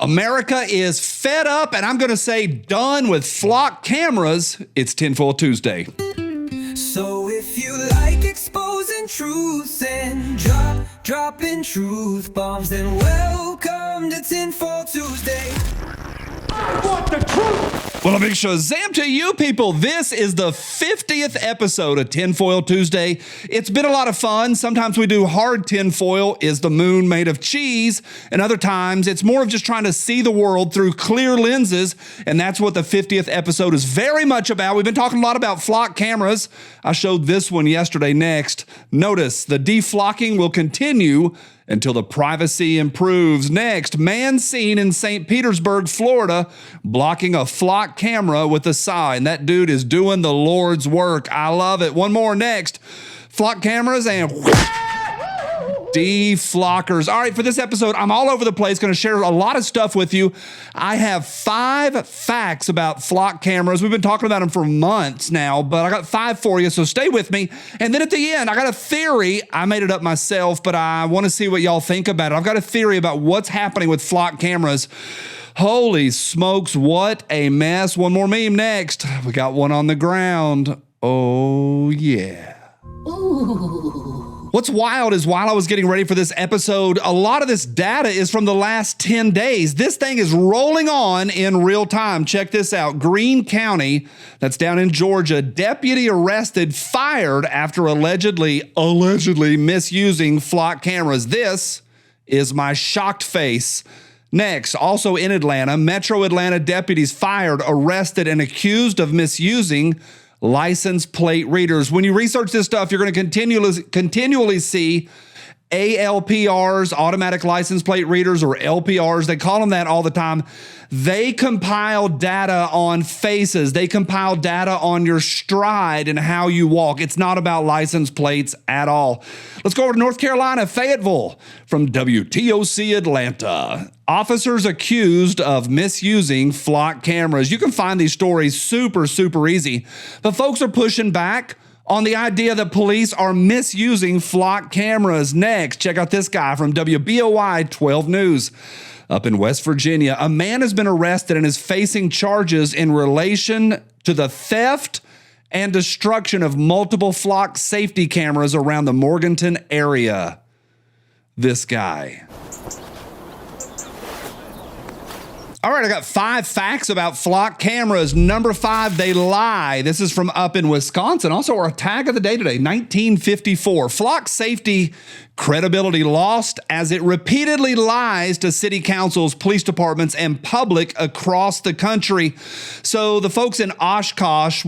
America is fed up, and I'm going to say done with flock cameras. It's Tinfoil Tuesday. So if you like exposing truth and dropping truth bombs, then welcome to Tinfoil Tuesday. I want the truth! Well, a big shazam to you people. This is the 50th episode of Tinfoil Tuesday. It's been a lot of fun. Sometimes we do hard tinfoil. Is the moon made of cheese? And other times it's more of just trying to see the world through clear lenses. And that's what the 50th episode is very much about. We've been talking a lot about flock cameras. I showed this one yesterday. Next, notice the deflocking will continue until the privacy improves. Next, man seen in St. Petersburg, Florida, blocking a flock camera with a sign. That dude is doing the Lord's work. I love it. One more next. Flock cameras and deflockers. All right, for this episode, I'm all over the place, going to share a lot of stuff with you. I have 5 facts about flock cameras. We've been talking about them for months now, but I got 5 for you, so stay with me. And then at the end, I got a theory. I made it up myself, but I want to see what y'all think about it. I've got a theory about what's happening with flock cameras. Holy smokes, what a mess. One more meme next. We got one on the ground. Oh, yeah. Ooh. What's wild is while I was getting ready for this episode, a lot of this data is from the last 10 days. This thing is rolling on in real time. Check this out. Greene County, that's down in Georgia, deputy arrested, fired after allegedly misusing flock cameras. This is my shocked face. Next, also in Atlanta, Metro Atlanta deputies fired, arrested, and accused of misusing license plate readers. When you research this stuff, you're going to continually see ALPRs, automatic license plate readers, or LPRs. They call them that all the time. They compile data on faces. They compile data on your stride and how you walk. It's not about license plates at all. Let's go over to North Carolina, Fayetteville, from WTOC Atlanta. Officers accused of misusing flock cameras. You can find these stories super easy. But folks are pushing back on the idea that police are misusing flock cameras. Next, check out this guy from WBOI 12 News. Up in West Virginia, a man has been arrested and is facing charges in relation to the theft and destruction of multiple flock safety cameras around the Morganton area. This guy. All right, I got 5 facts about flock cameras. Number 5, they lie. This is from up in Wisconsin. Also, our tag of the day today, 1954. Flock safety credibility lost as it repeatedly lies to city councils, police departments, and public across the country. So the folks in Oshkosh,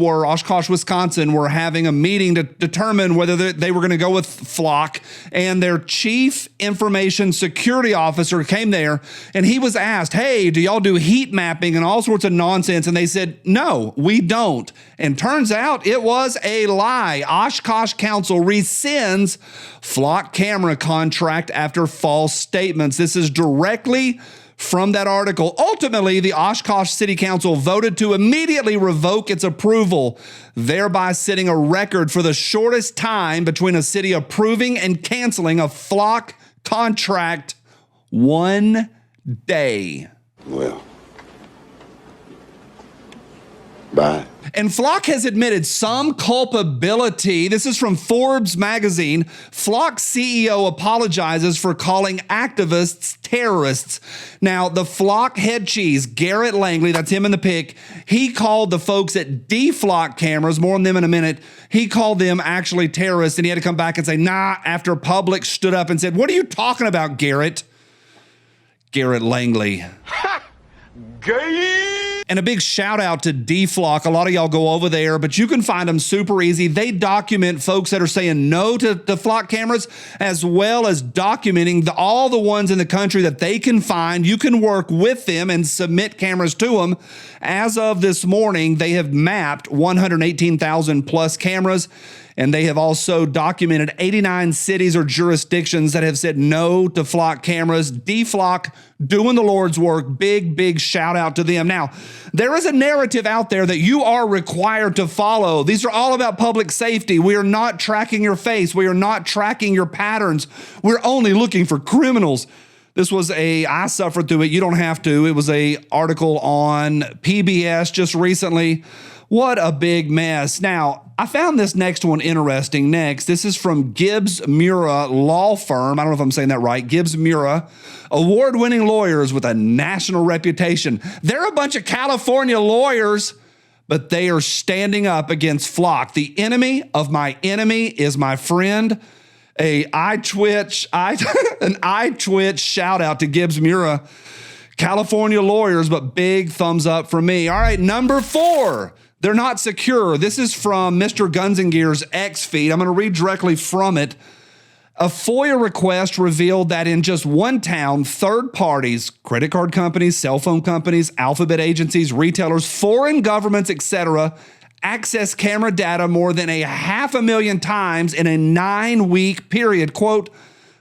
Wisconsin, were having a meeting to determine whether they were going to go with flock, and their chief information security officer came there, and he was asked, hey, do y'all do heat mapping and all sorts of nonsense? And they said, no, we don't. And turns out it was a lie. Oshkosh Council rescinds flock camera contract after false statements. This is directly from that article. Ultimately, the Oshkosh City Council voted to immediately revoke its approval, thereby setting a record for the shortest time between a city approving and canceling a flock contract. 1 day. Well, bye. And Flock has admitted some culpability. This is from Forbes magazine. Flock CEO apologizes for calling activists terrorists. Now, the Flock head cheese, Garrett Langley, that's him in the pic, he called the folks at Deflock cameras, more on them in a minute, he called them actually terrorists, and he had to come back and say, nah, after public stood up and said, what are you talking about, Garrett? Garrett Langley. Gay. And a big shout out to Deflock. A lot of y'all go over there, but you can find them super easy. They document folks that are saying no to flock cameras, as well as documenting all the ones in the country that they can find. You can work with them and submit cameras to them. As of this morning, they have mapped 118,000 plus cameras, and they have also documented 89 cities or jurisdictions that have said no to flock cameras. Deflock doing the Lord's work. Big shout out to them. Now, there is a narrative out there that you are required to follow. These are all about public safety. We are not tracking your face. We are not tracking your patterns. We're only looking for criminals. I suffered through it. You don't have to. It was a article on PBS just recently. What a big mess. Now, I found this next one interesting next. This is from Gibbs Murrah Law Firm. I don't know if I'm saying that right. Gibbs Murrah, award-winning lawyers with a national reputation. They're a bunch of California lawyers, but they are standing up against Flock. The enemy of my enemy is my friend. An iTwitch shout out to Gibbs Murrah, California lawyers, but big thumbs up for me. All right, number 4. They're not secure. This is from Mr. Guns and Gear's X feed. I'm going to read directly from it. A FOIA request revealed that in just one town, third parties, credit card companies, cell phone companies, alphabet agencies, retailers, foreign governments, etc., access camera data more than 500,000 times in a 9-week period. Quote,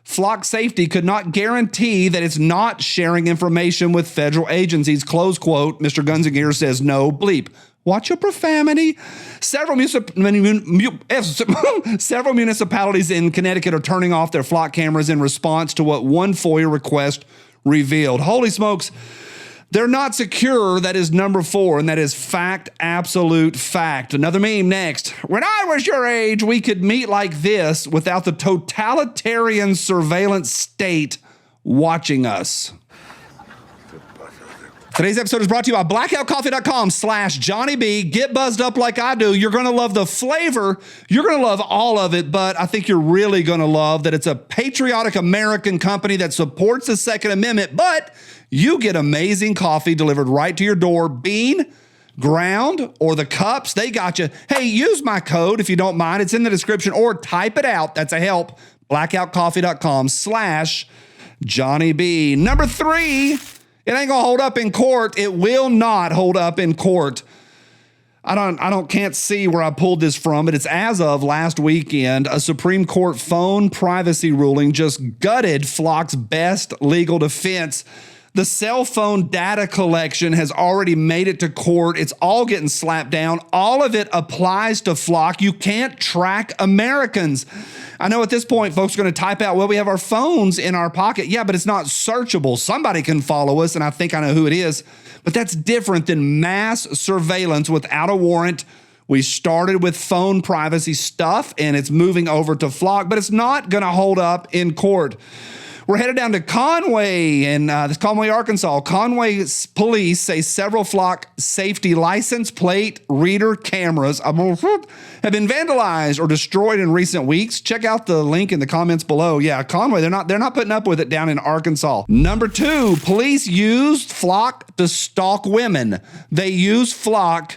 Flock Safety could not guarantee that it's not sharing information with federal agencies, close quote. Mr. Guns and Gear says no bleep. Watch your profanity. Several municipalities in Connecticut are turning off their Flock cameras in response to what one FOIA request revealed. Holy smokes. They're not secure. That is number 4, and that is fact, absolute fact. Another meme next. When I was your age, we could meet like this without the totalitarian surveillance state watching us. Today's episode is brought to you by blackoutcoffee.com/Johnny B. Get buzzed up like I do. You're going to love the flavor. You're going to love all of it, but I think you're really going to love that it's a patriotic American company that supports the Second Amendment, but you get amazing coffee delivered right to your door. Bean, ground, or the cups, they got you. Hey, use my code if you don't mind. It's in the description, or type it out. That's a help. blackoutcoffee.com/Johnny B. Number 3. It ain't gonna hold up in court. It will not hold up in court. Can't see where I pulled this from, but it's as of last weekend. A Supreme Court phone privacy ruling just gutted Flock's best legal defense. The cell phone data collection has already made it to court. It's all getting slapped down. All of it applies to Flock. You can't track Americans. I know at this point, folks are going to type out, well, we have our phones in our pocket. Yeah, but it's not searchable. Somebody can follow us, and I think I know who it is. But that's different than mass surveillance without a warrant. We started with phone privacy stuff, and it's moving over to Flock, but it's not going to hold up in court. We're headed down to Conway in Conway, Arkansas. Conway police say several Flock safety license plate reader cameras have been vandalized or destroyed in recent weeks. Check out the link in the comments below. Yeah, Conway, they're not putting up with it down in Arkansas. Number 2, police used Flock to stalk women. They use Flock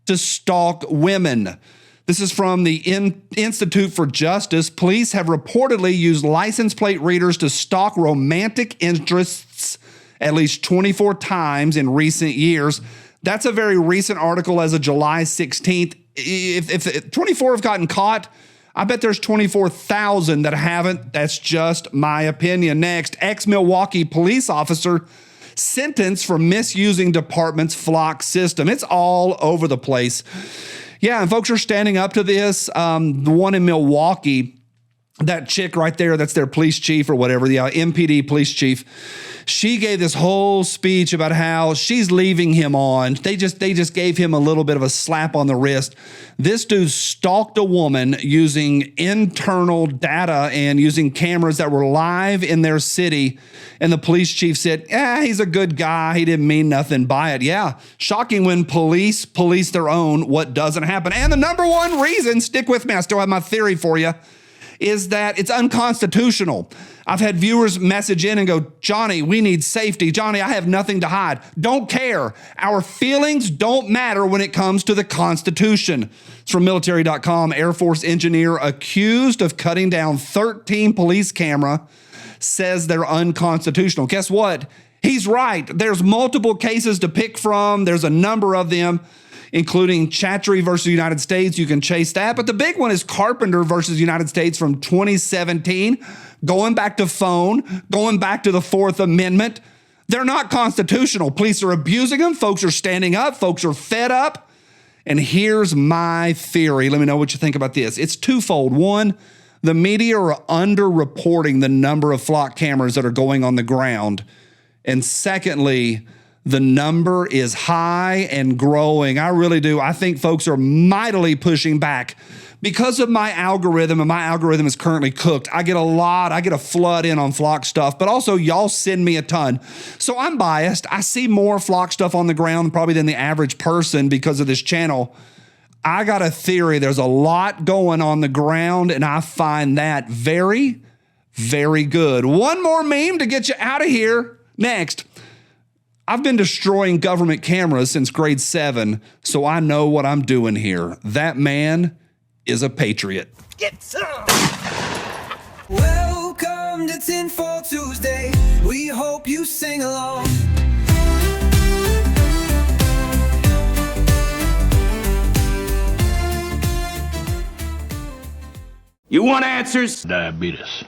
to stalk women. This is from the Institute for Justice. Police have reportedly used license plate readers to stalk romantic interests at least 24 times in recent years. That's a very recent article as of July 16th. If 24 have gotten caught, I bet there's 24,000 that haven't. That's just my opinion. Next, ex-Milwaukee police officer sentenced for misusing department's Flock system. It's all over the place. Yeah, and folks are standing up to this. The one in Milwaukee, that chick right there, that's their police chief or whatever, the MPD police chief, she gave this whole speech about how she's leaving him on. They just gave him a little bit of a slap on the wrist. This dude stalked a woman using internal data and using cameras that were live in their city. And the police chief said, he's a good guy. He didn't mean nothing by it. Yeah, shocking when police their own, what doesn't happen. And the number one reason, stick with me, I still have my theory for you, is that it's unconstitutional. I've had viewers message in and go, Johnny, we need safety. Johnny, I have nothing to hide. Don't care. Our feelings don't matter when it comes to the Constitution. It's from military.com. Air Force engineer accused of cutting down 13 police camera says they're unconstitutional. Guess what? He's right. There's multiple cases to pick from. There's a number of them, including Chatry versus United States. You can chase that. But the big one is Carpenter versus United States from 2017. Going back to phone, going back to the Fourth Amendment. They're not constitutional. Police are abusing them. Folks are standing up. Folks are fed up. And here's my theory. Let me know what you think about this. It's twofold. One, The media are underreporting the number of flock cameras that are going on the ground. And secondly, the number is high and growing. I really do. I think folks are mightily pushing back because of my algorithm, and my algorithm is currently cooked. I get a flood in on flock stuff, but also y'all send me a ton. So I'm biased. I see more flock stuff on the ground probably than the average person because of this channel. I got a theory. There's a lot going on the ground, and I find that very, very good. One more meme to get you out of here. Next. I've been destroying government cameras since grade 7, so I know what I'm doing here. That man is a patriot. Get some! Welcome to Tinfoil Tuesday. We hope you sing along. You want answers? Diabetes.